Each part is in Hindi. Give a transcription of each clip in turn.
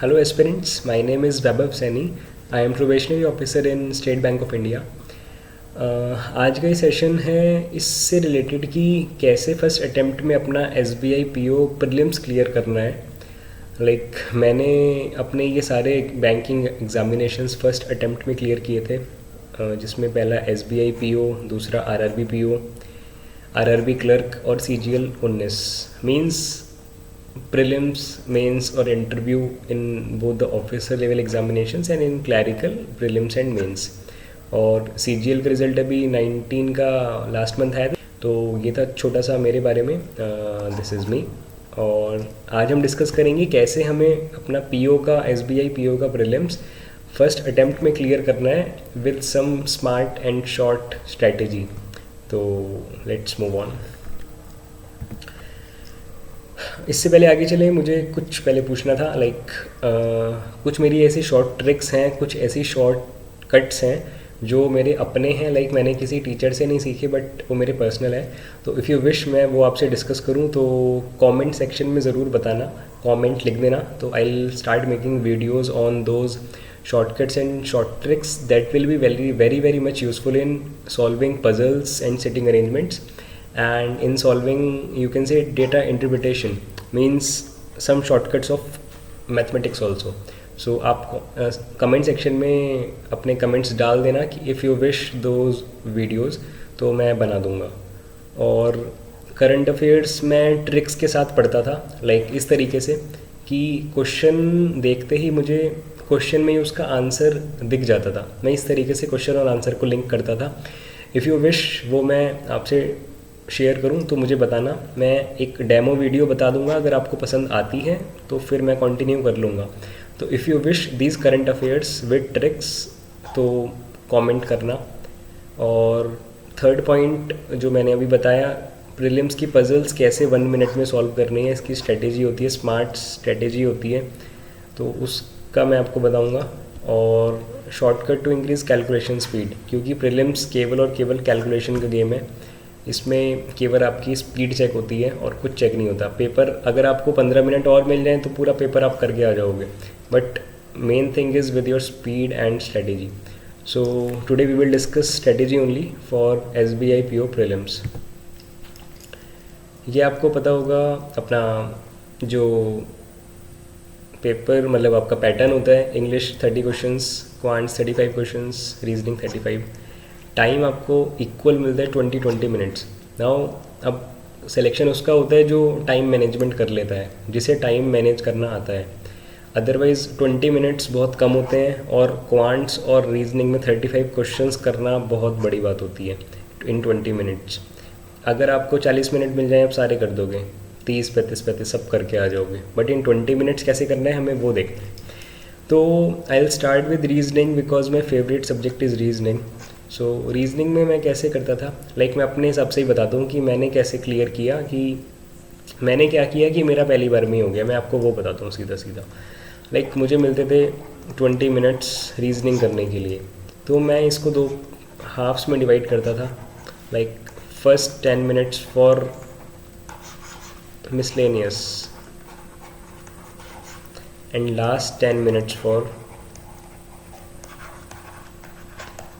Hello aspirants, my name is Vaibhav Saini. I am probationary officer in State Bank of India. आज का ये सेशन है इससे रिलेटेड कि कैसे फर्स्ट अटेम्प्ट में अपना SBI PO प्रीलिम्स क्लियर करना है। मैंने अपने ये सारे बैंकिंग एग्जामिनेशंस फर्स्ट अटेम्प्ट में क्लियर किए थे, जिसमें पहला SBI PO, दूसरा RRB PO, RRB क्लर्क और CGL 19 मीन्स prelims, mains और interview in both the officer level examinations and in clerical prelims and mains। और CGL का रिज़ल्ट अभी 19 का लास्ट मंथ आया था। तो ये था छोटा सा मेरे बारे में, दिस इज़ मी। और आज हम डिस्कस करेंगे कैसे हमें अपना PO का SBI PO का प्रीलिम्स फर्स्ट अटेम्प्ट में क्लियर करना है with some smart and short strategy. तो लेट्स मूव ऑन। इससे पहले आगे चले, मुझे कुछ पहले पूछना था, कुछ मेरी ऐसी शॉर्ट ट्रिक्स हैं, कुछ ऐसी शॉर्ट कट्स हैं जो मेरे अपने हैं, मैंने किसी टीचर से नहीं सीखे बट वो मेरे पर्सनल है। तो इफ़ यू विश मैं वो आपसे डिस्कस करूँ तो कमेंट सेक्शन में ज़रूर बताना, कमेंट लिख देना। तो I will start making videos on those shortcuts and short tricks that will be very very very much useful in solving puzzles and sitting arrangements and in solving, you can say, data interpretation means some shortcuts of mathematics also। so आप कमेंट सेक्शन में अपने कमेंट्स डाल देना कि if you wish those videos, तो मैं बना दूंगा। और करंट अफेयर्स मैं ट्रिक्स के साथ पढ़ता था, इस तरीके से कि क्वेश्चन देखते ही मुझे क्वेश्चन में ही उसका आंसर दिख जाता था। मैं इस तरीके से क्वेश्चन और आंसर को लिंक करता था। इफ़ यू विश वो मैं आपसे शेयर करूं तो मुझे बताना, मैं एक डेमो वीडियो बता दूंगा। अगर आपको पसंद आती है तो फिर मैं कंटिन्यू कर लूँगा। तो if you wish these current affairs with tricks, तो कमेंट करना। और थर्ड पॉइंट जो मैंने अभी बताया, प्रीलिम्स की पजल्स कैसे 1 मिनट में सॉल्व करनी है, इसकी स्ट्रेटेजी होती है, स्मार्ट स्ट्रेटेजी होती है, तो उसका मैं आपको बताऊँगा। और shortcut to increase calculation speed, क्योंकि प्रीलिम्स केवल और केवल कैलकुलेशन का गेम है। इसमें केवल आपकी स्पीड चेक होती है और कुछ चेक नहीं होता। पेपर अगर आपको 15 मिनट और मिल जाए तो पूरा पेपर आप करके आ जाओगे, but main thing is with your speed and strategy. So today we will discuss strategy only for SBI PO prelims. ये आपको पता होगा, अपना जो पेपर आपका पैटर्न होता है, English 30 questions, quants 35 questions, reasoning 35। Time आपको इक्वल मिलता है 20 मिनट्स। नाउ अब सिलेक्शन उसका होता है जो टाइम मैनेजमेंट कर लेता है, जिसे टाइम मैनेज करना आता है। अदरवाइज़ 20 मिनट्स बहुत कम होते हैं, और क्वांट्स और रीजनिंग में 35 क्वेश्चंस करना बहुत बड़ी बात होती है इन 20 मिनट्स। अगर आपको 40 मिनट मिल जाए आप सारे कर दोगे, 30, 35 सब करके आ जाओगे, बट इन 20 मिनट्स कैसे करना है हमें वो देखते हैं। तो I will start with reasoning because my favourite subject is reasoning. So reasoning में मैं कैसे करता था, मैं अपने हिसाब से ही बताता हूँ कि मैंने कैसे क्लियर किया, कि मैंने क्या किया कि मेरा पहली बार में ही हो गया। मैं आपको वो बताता हूँ सीधा सीधा। मुझे मिलते थे 20 मिनट्स रीजनिंग करने के लिए, तो मैं इसको 2 हाफ्स में डिवाइड करता था। First 10 minutes for miscellaneous and last 10 minutes for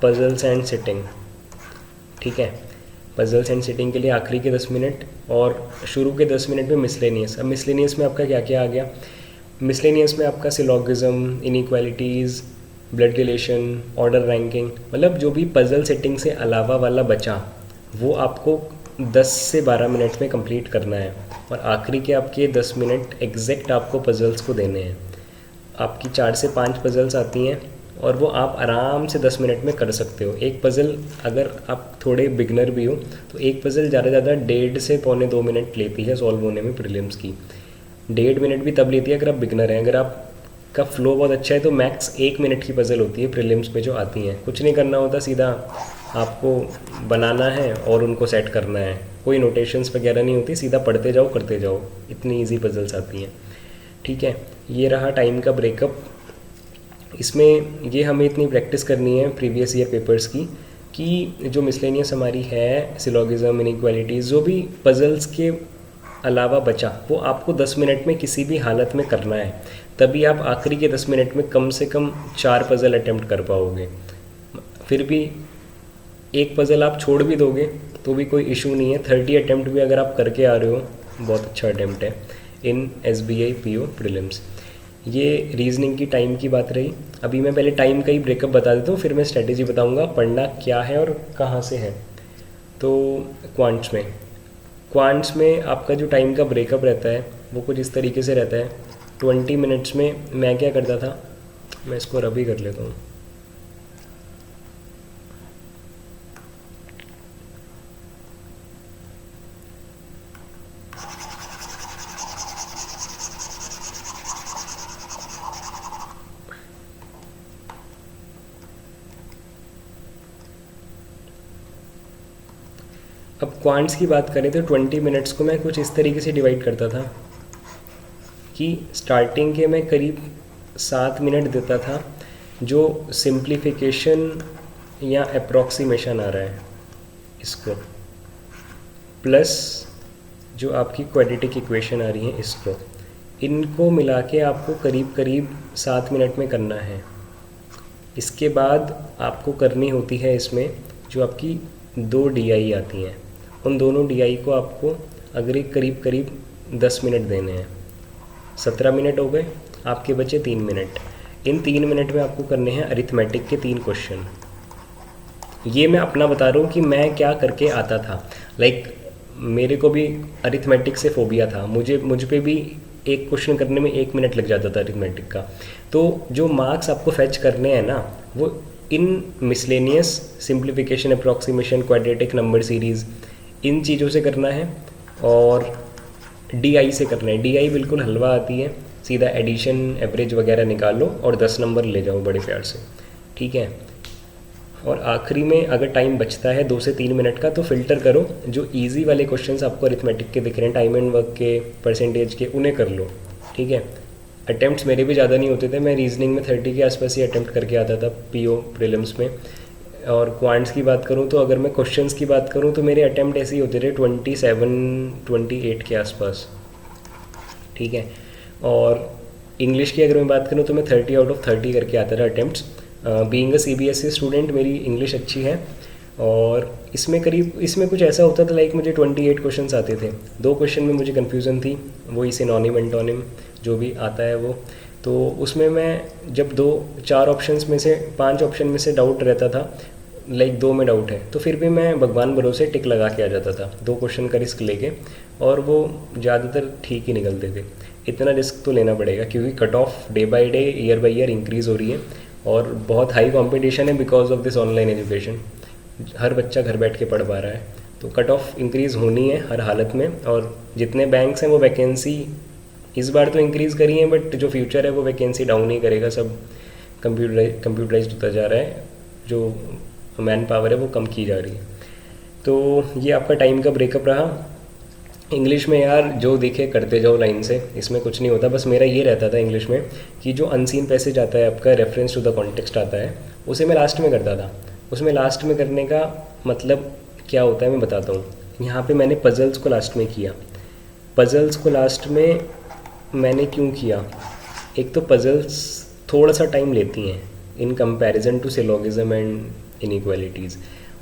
puzzles and sitting. ठीक है, पजल्स एंड सिटिंग के लिए आखिरी के 10 मिनट और शुरू के 10 मिनट में मिसलेनियस। अब मिसलेनियस में आपका क्या क्या आ गया, मिसलेनियस में आपका syllogism, inequalities, blood relation, order ranking, जो भी पजल सेटिंग से अलावा वाला बचा वो आपको 10 से 12 मिनट में कंप्लीट करना है। और आखिरी के आपके 10 मिनट एग्जैक्ट आपको पजल्स को देने हैं। आपकी 4 से 5 पजल्स आती हैं और वो आप आराम से 10 मिनट में कर सकते हो। एक पज़ल, अगर आप थोड़े बिगनर भी हो तो एक पज़ल ज़्यादा से ज़्यादा 1.5 से पौने 2 मिनट लेती है सॉल्व होने में। प्रीलिम्स की 1.5 मिनट भी तब लेती है अगर आप बिगनर हैं। अगर आपका फ्लो बहुत अच्छा है तो मैक्स 1 मिनट की पज़ल होती है प्रीलिम्स पे जो आती हैं। कुछ नहीं करना होता, सीधा आपको बनाना है और उनको सेट करना है। कोई नोटेशंस वगैरह नहीं होती, सीधा पढ़ते जाओ करते जाओ, इतनी ईजी पज़ल्स आती हैं। ठीक है, ये रहा टाइम का ब्रेकअप। इसमें ये हमें इतनी प्रैक्टिस करनी है प्रीवियस ईयर पेपर्स की, कि जो मिसलेनियस हमारी है, सिलॉगिज्म, इनइक्वालिटीज़, जो भी पजल्स के अलावा बचा वो आपको 10 मिनट में किसी भी हालत में करना है, तभी आप आखिरी के 10 मिनट में कम से कम 4 पज़ल अटेम्प्ट कर पाओगे। फिर भी एक पज़ल आप छोड़ भी दोगे तो भी कोई इशू नहीं है। 30 अटेम्प्ट भी अगर आप करके आ रहे हो बहुत अच्छा अटेम्प्ट है इन SBI PO प्रीलिम्स। ये रीजनिंग की टाइम की बात रही। अभी मैं पहले टाइम का ही ब्रेकअप बता देता हूँ, फिर मैं स्ट्रेटेजी बताऊँगा पढ़ना क्या है और कहाँ से है। तो क्वांट्स में आपका जो टाइम का ब्रेकअप रहता है वो कुछ इस तरीके से रहता है। 20 मिनट्स में मैं क्या करता था, मैं इसको रबी कर लेता हूँ। अब क्वांट्स की बात करें तो 20 मिनट्स को मैं कुछ इस तरीके से डिवाइड करता था कि स्टार्टिंग के मैं करीब 7 मिनट देता था जो सिंप्लीफिकेशन या अप्रॉक्सीमेशन आ रहा है इसको, प्लस जो आपकी क्वाड्रेटिक इक्वेशन आ रही है इसको, इनको मिला के आपको करीब करीब 7 मिनट में करना है। इसके बाद आपको करनी होती है इसमें जो आपकी 2 DI आती हैं, उन दोनों DI को आपको अगले करीब करीब 10 मिनट देने हैं। 17 मिनट हो गए, आपके बचे 3 मिनट। इन 3 मिनट में आपको करने हैं अरिथमेटिक के 3 क्वेश्चन। ये मैं अपना बता रहा हूँ कि मैं क्या करके आता था। मेरे को भी अरिथमेटिक से फोबिया था, मुझ पे भी एक क्वेश्चन करने में 1 मिनट लग जाता था अरिथमेटिक का। तो जो मार्क्स आपको फेच करने हैं ना वो इन miscellaneous simplification, approximation, quadratic, number series, इन चीज़ों से करना है और DI से करना है। DI बिल्कुल हलवा आती है, सीधा एडिशन, एवरेज वगैरह निकालो और 10 नंबर ले जाओ बड़े प्यार से, ठीक है। और आखिरी में अगर टाइम बचता है 2 से 3 मिनट का तो फ़िल्टर करो, जो इजी वाले क्वेश्चंस आपको अरिथमेटिक के दिख रहे हैं, टाइम एंड वर्क के, परसेंटेज के, उन्हें कर लो, ठीक है। अटेम्प्ट्स मेरे भी ज़्यादा नहीं होते थे, मैं रीजनिंग में 30 के आसपास ही अटेम्प्ट करके आता था PO प्रीलिम्स में। और क्वांट्स की बात करूँ तो अगर मैं क्वेश्चंस की बात करूँ तो मेरे अटेम्प्ट ऐसे ही होते थे 27-28 के आसपास, ठीक है। और इंग्लिश की अगर मैं बात करूँ तो मैं 30 आउट ऑफ 30 करके आता था attempts. Being a CBSE student मेरी इंग्लिश अच्छी है और इसमें कुछ ऐसा होता था मुझे 28 क्वेश्चंस आते थे। 2 क्वेश्चन में मुझे कन्फ्यूज़न थी, वही सिनोनिम एंटोनिम जो भी आता है वो। तो उसमें मैं जब 4 ऑप्शंस में से 5 ऑप्शन में से डाउट रहता था, 2 में डाउट है, तो फिर भी मैं भगवान भरोसे टिक लगा के आ जाता था 2 क्वेश्चन का रिस्क लेके, और वो ज़्यादातर ठीक ही निकलते थे। इतना रिस्क तो लेना पड़ेगा क्योंकि cut off day by day, year by year increase हो रही है और बहुत हाई कंपटीशन है because of this online education. हर बच्चा घर बैठ के पढ़ पा रहा है, तो कट ऑफ इंक्रीज़ होनी है हर हालत में। और जितने बैंक्स हैं वो वैकेंसी इस बार तो इंक्रीज़ करी है, बट जो फ्यूचर है वो वैकेंसी डाउन ही करेगा। सब कंप्यूटराइज्ड होता जा रहा है, जो मैन पावर है वो कम की जा रही है। तो ये आपका टाइम का ब्रेकअप रहा। इंग्लिश में यार जो दिखे करते जाओ लाइन से, इसमें कुछ नहीं होता। बस मेरा ये रहता था इंग्लिश में कि जो अनसीन पैसेज आता है आपका, रेफरेंस टू द कॉन्टेक्स्ट आता है, उसे मैं लास्ट में करता था। उसमें लास्ट में करने का मतलब क्या होता है मैं बताता हूँ। यहाँ पे मैंने पजल्स को लास्ट में किया। पजल्स को लास्ट में मैंने क्यों किया, एक तो पजल्स थोड़ा सा टाइम लेती हैं in comparison to syllogism and inequalities,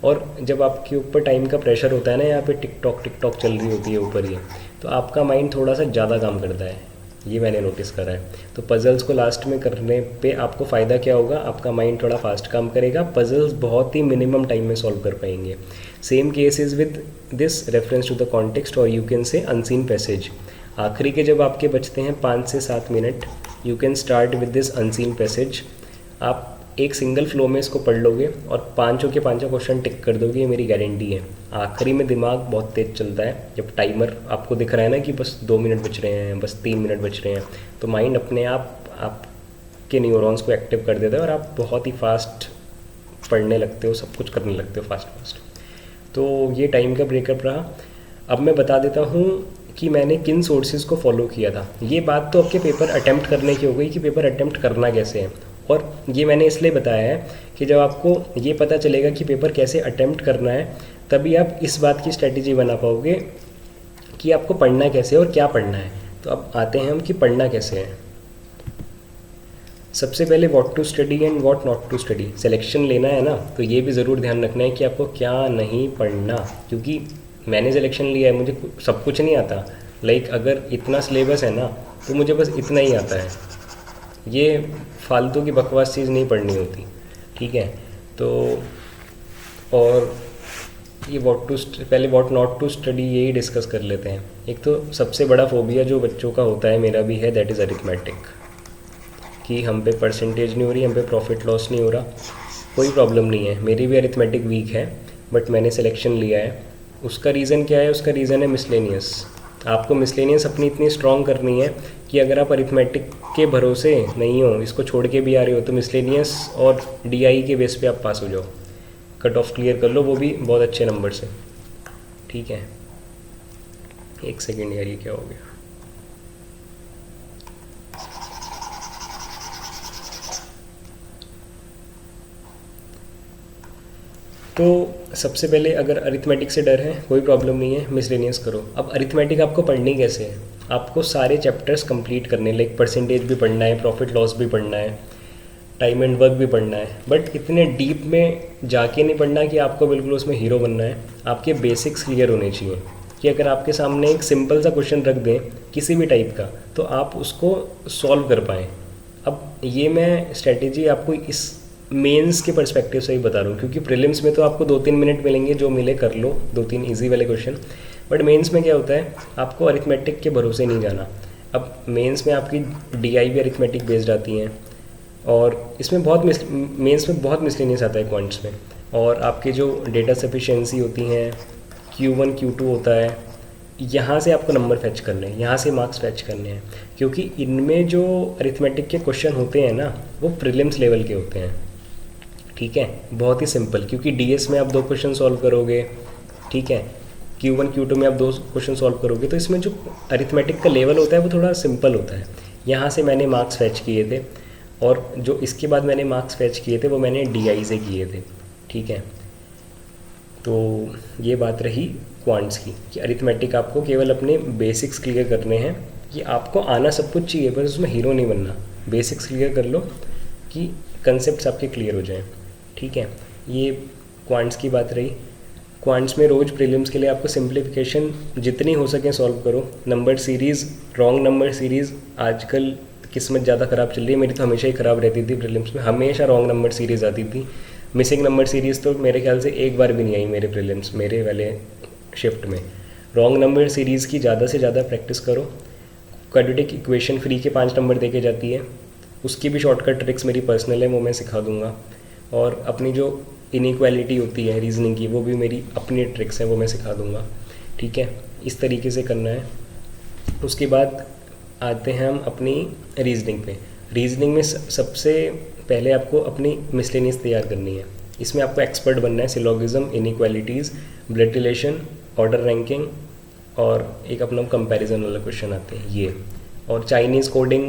और जब आपके ऊपर टाइम का प्रेशर होता है ना, यहाँ पे टिक टॉक चल रही होती है ऊपर ही, तो आपका माइंड थोड़ा सा ज़्यादा काम करता है, ये मैंने नोटिस करा है। तो पजल्स को लास्ट में करने पे आपको फ़ायदा क्या होगा, आपका माइंड थोड़ा फास्ट काम करेगा, पजल्स बहुत ही मिनिमम टाइम में सॉल्व कर पाएंगे। Same case is with this reference to the context, और you can say unseen passage. आखिरी के जब आपके बचते हैं 5 से 7 minute, you can start with this unseen passage. आप एक सिंगल फ्लो में इसको पढ़ लोगे और पाँचों के पाँचों क्वेश्चन टिक कर दोगे, ये मेरी गारंटी है। आखिरी में दिमाग बहुत तेज़ चलता है, जब टाइमर आपको दिख रहा है ना कि बस 2 मिनट बच रहे हैं, बस 3 मिनट बच रहे हैं, तो माइंड अपने आप आपके न्यूरॉन्स को एक्टिव कर देता है और आप बहुत ही फास्ट पढ़ने लगते हो, सब कुछ करने लगते हो फास्ट। तो ये टाइम का ब्रेकअप रहा। अब मैं बता देता हूँ कि मैंने किन सोर्सेज को फॉलो किया था। ये बात तो आपके पेपर अटैम्प्ट करने की हो गई कि पेपर अटैम्प्ट करना कैसे है, और ये मैंने इसलिए बताया है कि जब आपको ये पता चलेगा कि पेपर कैसे अटैम्प्ट करना है, तभी आप इस बात की स्ट्रेटजी बना पाओगे कि आपको पढ़ना कैसे है और क्या पढ़ना है। तो अब आते हैं हम कि पढ़ना कैसे है। सबसे पहले what to study and what not to study selection लेना है ना, तो ये भी ज़रूर ध्यान रखना है कि आपको क्या नहीं पढ़ना, क्योंकि मैंने सिलेक्शन लिया है, मुझे सब कुछ नहीं आता। लाइक अगर इतना सिलेबस है ना तो मुझे बस इतना ही आता है, ये फालतू की बकवास चीज़ नहीं पढ़नी होती, ठीक है। तो और ये पहले व्हाट नॉट टू स्टडी यही डिस्कस कर लेते हैं। एक तो सबसे बड़ा फोबिया जो बच्चों का होता है, मेरा भी है, दैट इज़ अरिथमेटिक, कि हम पे परसेंटेज नहीं हो रही, हम पे प्रॉफिट लॉस नहीं हो रहा। कोई प्रॉब्लम नहीं है, मेरी भी अरिथमेटिक वीक है, बट मैंने सिलेक्शन लिया है। उसका रीज़न क्या है? उसका रीज़न है मिसलेनियस। आपको मिसलेनियस अपनी इतनी स्ट्रॉन्ग करनी है कि अगर आप अरिथमेटिक के भरोसे नहीं हो, इसको छोड़ के भी आ रहे हो, तो मिसलेनियस और डीआई के बेस पे आप पास हो जाओ, कट ऑफ क्लियर कर लो, वो भी बहुत अच्छे नंबर से, ठीक है। एक सेकेंड यार, ये क्या हो गया? तो सबसे पहले अगर अरिथमेटिक से डर है, कोई प्रॉब्लम नहीं है, मिसलेनियस करो। अब अरिथमेटिक आपको पढ़नी कैसे है? आपको सारे चैप्टर्स कंप्लीट करने, लाइक परसेंटेज भी पढ़ना है, प्रॉफिट लॉस भी पढ़ना है, टाइम एंड वर्क भी पढ़ना है, बट इतने डीप में जाके नहीं पढ़ना कि आपको बिल्कुल उसमें हीरो बनना है। आपके बेसिक्स क्लियर होने चाहिए कि अगर आपके सामने एक सिंपल सा क्वेश्चन रख दें किसी भी टाइप का, तो आप उसको सॉल्व कर पाएँ। अब ये मैं स्ट्रेटेजी आपको इस मेंस के पर्सपेक्टिव से ही बता रहा हूँ, क्योंकि प्रीलिम्स में तो आपको 2-3 मिनट मिलेंगे, जो मिले कर लो, 2-3 इजी वाले क्वेश्चन। बट मेंस में क्या होता है, आपको अरिथमेटिक के भरोसे नहीं जाना। अब मेंस में आपकी डीआई भी अरिथमेटिक बेस्ड आती हैं, और इसमें मेंस में बहुत मिसलेनियस आता है क्वांट्स में। और आपके जो डेटा सफिशिएंसी होती हैं, Q1 Q2 होता है, यहाँ से आपको नंबर फैच करने हैं, यहाँ से मार्क्स फैच करने हैं, क्योंकि इनमें जो अरिथमेटिक के क्वेश्चन होते हैं ना, वो प्रीलिम्स लेवल के होते हैं, ठीक है। बहुत ही सिंपल, क्योंकि डीएस में आप 2 क्वेश्चन सॉल्व करोगे, ठीक है, Q1 Q2 में आप 2 क्वेश्चन सॉल्व करोगे, तो इसमें जो अरिथमेटिक का लेवल होता है वो थोड़ा सिंपल होता है। यहाँ से मैंने मार्क्स फैच किए थे, और जो इसके बाद मैंने मार्क्स फैच किए थे वो मैंने डीआई से किए थे, ठीक है। तो ये बात रही क्वांट्स की, कि अरिथमेटिक आपको केवल अपने बेसिक्स क्लियर करने हैं, कि आपको आना सब कुछ चाहिए, बस उसमें हीरो नहीं बनना। बेसिक्स क्लियर कर लो कि कंसेप्ट्स आपके क्लियर हो जाएं, ठीक है। ये क्वांट्स की बात रही। क्वांट्स में रोज़ प्रीलिम्स के लिए आपको सिंप्लीफिकेशन जितनी हो सके सॉल्व करो। Number series, wrong number series, आजकल किस्मत ज़्यादा ख़राब चल रही है, मेरी तो हमेशा ही ख़राब रहती थी प्रीलिम्स में, हमेशा रॉन्ग नंबर सीरीज़ आती थी। मिसिंग नंबर सीरीज़ तो मेरे ख्याल से एक बार भी नहीं आई मेरे प्रीलिम्स, मेरे वाले शिफ्ट में। रॉन्ग नंबर सीरीज़ की ज़्यादा से ज़्यादा प्रैक्टिस करो। क्वाड्रेटिक इक्वेशन फ्री के 5 नंबर देके जाती है, उसकी भी शॉर्टकट ट्रिक्स मेरी पर्सनल है, वो मैं सिखा दूंगा। और अपनी जो इनइक्वालिटी होती है रीजनिंग की, वो भी मेरी अपनी ट्रिक्स हैं, वो मैं सिखा दूंगा, ठीक है। इस तरीके से करना है। उसके बाद आते हैं हम अपनी रीजनिंग पे। रीजनिंग में सबसे पहले आपको अपनी मिसलेनियस तैयार करनी है। इसमें आपको एक्सपर्ट बनना है। Syllogism, inequalities, blood relation, order ranking, और एक अपना कंपैरिजन वाला क्वेश्चन आते हैं ये। और चाइनीज़ कोडिंग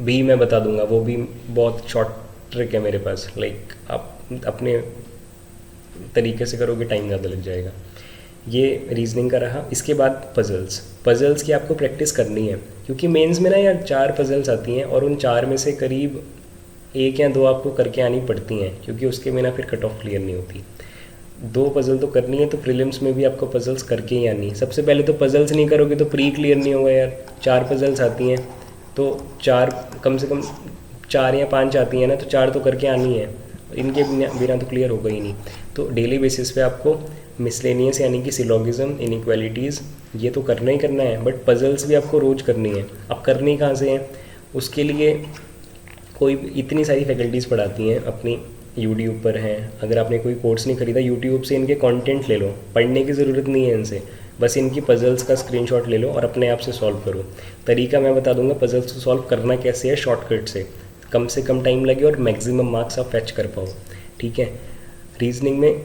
भी मैं बता दूंगा, वो भी बहुत शॉर्ट ट्रिक है मेरे पास। लाइक आप अपने तरीके से करोगे, टाइम ज़्यादा लग जाएगा। ये रीजनिंग का रहा। इसके बाद पजल्स की आपको प्रैक्टिस करनी है, क्योंकि मेंस में ना यार 4 पजल्स आती हैं, और उन 4 में से करीब 1 या 2 आपको करके आनी पड़ती हैं, क्योंकि उसके बिना फिर कट ऑफ क्लियर नहीं होती। 2 पजल तो करनी है, तो प्रीलिम्स में भी आपको पजल्स करके ही आनी है। सबसे पहले तो पजल्स नहीं करोगे तो प्री क्लियर नहीं होगा यार। 4 पजल्स आती हैं, तो 4 कम से कम 4 या 5 आती हैं ना, तो 4 तो करके आनी है, इनके बिना तो क्लियर होगा ही नहीं। तो डेली बेसिस पे आपको मिसलेनियस यानी कि सिलोगिज्म, इनइक्वालिटीज़, ये तो करना ही करना है, बट पजल्स भी आपको रोज़ करनी है। अब करनी कहाँ से है? उसके लिए कोई इतनी सारी फैकल्टीज़ पढ़ाती हैं, अपनी यूट्यूब पर हैं। अगर आपने कोई कोर्स नहीं खरीदा, यूट्यूब से इनके कंटेंट ले लो, पढ़ने की ज़रूरत नहीं है इनसे, बस इनकी पजल्स का स्क्रीनशॉट ले लो और अपने आप से सॉल्व करो। तरीका मैं बता दूंगा पजल्स को सॉल्व करना कैसे है, शॉर्टकट से कम टाइम लगे और मैक्सिमम मार्क्स आप फैच कर पाओ, ठीक है। रीजनिंग में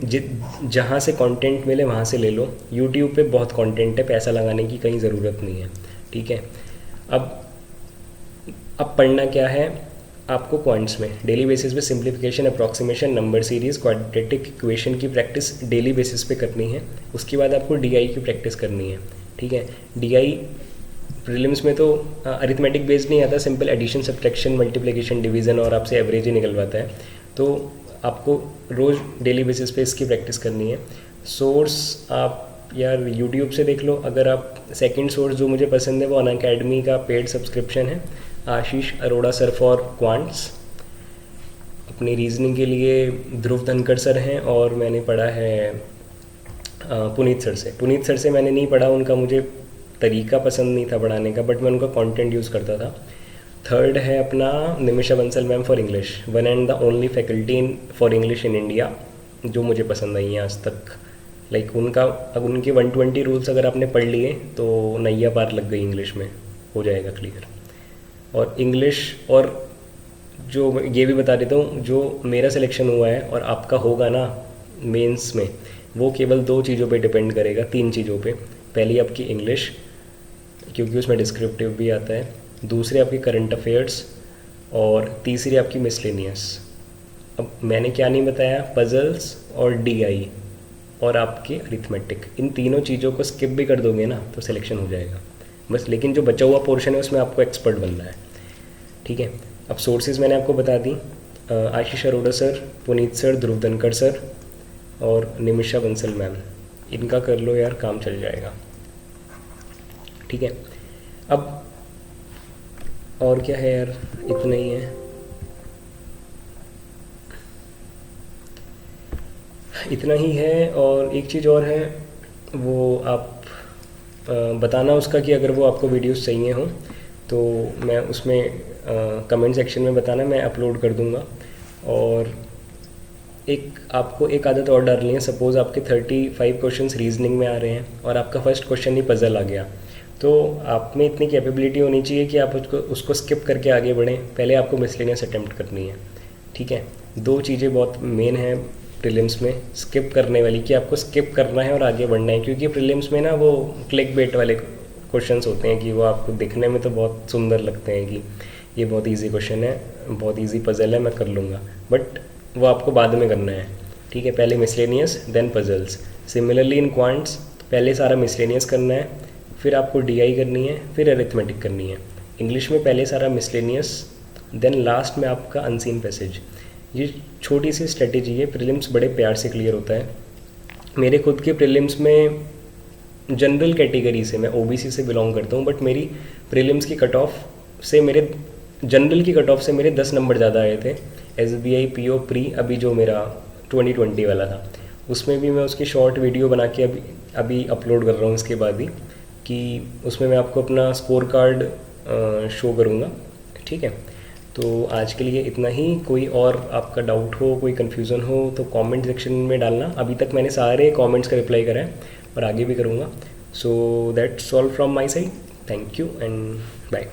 जहाँ से कंटेंट मिले वहाँ से ले लो। यूट्यूब पे बहुत कंटेंट है, पैसा लगाने की कहीं ज़रूरत नहीं है, ठीक है। अब पढ़ना क्या है आपको? क्वांट्स में डेली बेसिस पे simplification, approximation, number series, quadratic equation की प्रैक्टिस डेली बेसिस पे करनी है। उसके बाद आपको डीआई की प्रैक्टिस करनी है, ठीक है। DI प्रीलिम्स में तो अरिथमेटिक बेस्ड नहीं आता, simple addition subtraction multiplication division और आपसे एवरेज ही निकलवाता है। तो आपको रोज़ डेली बेसिस पे इसकी प्रैक्टिस करनी है। सोर्स आप यार यूट्यूब से देख लो। अगर आप सेकंड सोर्स जो मुझे पसंद है वो अनअकैडमी का पेड सब्सक्रिप्शन है, आशीष अरोड़ा सर फॉर क्वांट्स। अपनी रीजनिंग के लिए ध्रुव धनखड़ सर हैं, और मैंने पढ़ा है पुनीत सर से। पुनीत सर से मैंने नहीं पढ़ा, उनका मुझे तरीका पसंद नहीं था पढ़ाने का, बट मैं उनका कंटेंट यूज़ करता था। थर्ड है अपना Nimisha Bansal ma'am for English, one and the only faculty in for English in India, जो मुझे पसंद आई है आज तक। लाइक उनका, अब उनके 120 रूल्स अगर आपने पढ़ लिए तो नैया पार लग गई, इंग्लिश में हो जाएगा क्लियर। और इंग्लिश, और जो ये भी बता देता हूँ, जो मेरा सिलेक्शन हुआ है और आपका होगा ना मेंस में, वो केवल 2 चीज़ों पे डिपेंड करेगा, 3 चीज़ों पे। पहली आपकी इंग्लिश, क्योंकि उसमें डिस्क्रिप्टिव भी आता है। दूसरे आपके करंट अफेयर्स, और तीसरी आपकी मिसलेनियस। अब मैंने क्या नहीं बताया, पजल्स और DI और आपके अरिथमेटिक, इन तीनों चीज़ों को स्किप भी कर दोगे ना तो सिलेक्शन हो जाएगा बस। लेकिन जो बचा हुआ पोर्शन है उसमें आपको एक्सपर्ट बनना है, ठीक है। अब सोर्सेज मैंने आपको बता दी, आशीष अरोड़ा सर, पुनीत सर, ध्रुव धनखड़ सर और निमिषा बंसल मैम। इनका कर लो यार, काम चल जाएगा, ठीक है। अब और क्या है यार, इतना ही है, इतना ही है। और एक चीज़ और है, वो आप बताना उसका कि अगर वो आपको वीडियोस चाहिए हों तो मैं उसमें कमेंट सेक्शन में बताना, मैं अपलोड कर दूंगा। और आपको एक आदत और डालनी है। सपोज़ आपके 35 क्वेश्चंस रीजनिंग में आ रहे हैं और आपका फर्स्ट क्वेश्चन ही पजल आ गया, तो आप में इतनी कैपेबिलिटी होनी चाहिए कि आप उसको स्किप करके आगे बढ़ें। पहले आपको मिसलेनियस अटेम्प्ट करनी है, ठीक है। 2 चीज़ें बहुत मेन हैं प्रीलिम्स में स्किप करने वाली, कि आपको स्किप करना है और आगे बढ़ना है। क्योंकि प्रीलिम्स में ना वो क्लिक बेट वाले क्वेश्चंस होते हैं कि वो आपको दिखने में तो बहुत सुंदर लगते हैं कि ये बहुत इजी क्वेश्चन है, बहुत इजी पजल है, मैं कर लूँगा, बट वो आपको बाद में करना है, ठीक है। पहले miscellaneous then puzzles. Similarly in quants, पहले सारा मिसलेनियस करना है, फिर आपको DI करनी है, फिर अरिथमेटिक करनी है। इंग्लिश में पहले सारा मिसलेनियस, देन लास्ट में आपका अनसीन पैसेज। ये छोटी सी स्ट्रेटेजी है, प्रीलिम्स बड़े प्यार से क्लियर होता है। मेरे खुद के प्रीलिम्स में जनरल कैटेगरी से, मैं OBC से बिलोंग करता हूँ, बट मेरी प्रीलिम्स की कट ऑफ से, मेरे जनरल की कट ऑफ से मेरे 10 नंबर ज़्यादा आए थे। SBI PO प्री, अभी जो मेरा 2020 वाला था, उसमें भी मैं उसकी शॉर्ट वीडियो बना के अभी अपलोड कर रहा हूँ इसके बाद ही, कि उसमें मैं आपको अपना स्कोर कार्ड शो करूँगा, ठीक है। तो आज के लिए इतना ही। कोई और आपका डाउट हो, कोई कन्फ्यूज़न हो तो कमेंट सेक्शन में डालना। अभी तक मैंने सारे कमेंट्स का रिप्लाई करा है और आगे भी करूँगा। So that's all from my side. Thank you and bye.